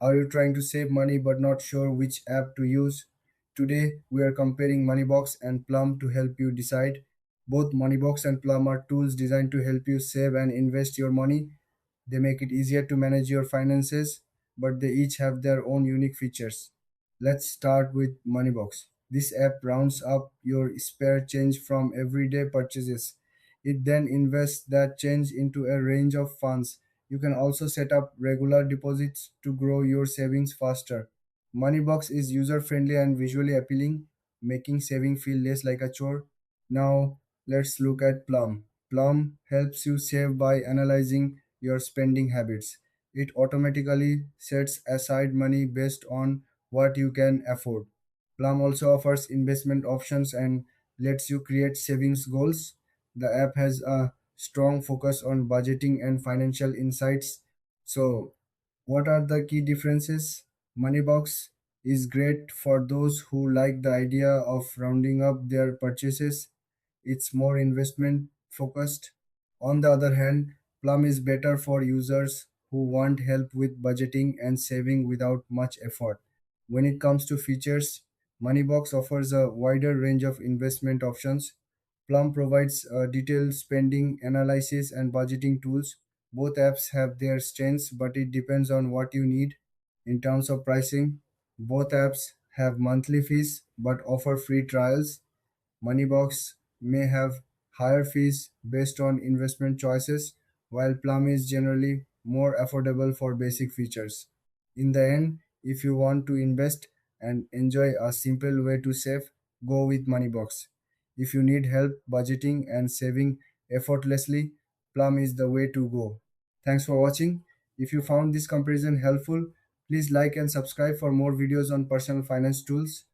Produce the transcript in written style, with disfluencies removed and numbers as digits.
Are you trying to save money but not sure which app to use? Today, we are comparing Moneybox and Plum to help you decide. Both Moneybox and Plum are tools designed to help you save and invest your money. They make it easier to manage your finances, but they each have their own unique features. Let's start with Moneybox. This app rounds up your spare change from everyday purchases. It then invests that change into a range of funds. You can also set up regular deposits to grow your savings faster. Moneybox is user friendly and visually appealing, making saving feel less like a chore. Now, let's look at Plum. Plum helps you save by analyzing your spending habits. It automatically sets aside money based on what you can afford. Plum also offers investment options and lets you create savings goals. The app has a strong focus on budgeting and financial insights. So, what are the key differences? Moneybox is great for those who like the idea of rounding up their purchases. It's more investment focused. On the other hand, Plum is better for users who want help with budgeting and saving without much effort. When it comes to features, Moneybox offers a wider range of investment options. Plum provides detailed spending analysis and budgeting tools. Both apps have their strengths, but it depends on what you need. In terms of pricing, both apps have monthly fees but offer free trials. Moneybox may have higher fees based on investment choices, while Plum is generally more affordable for basic features. In the end, if you want to invest and enjoy a simple way to save, go with Moneybox. If you need help budgeting and saving effortlessly, Plum is the way to go. Thanks for watching. If you found this comparison helpful, please like and subscribe for more videos on personal finance tools.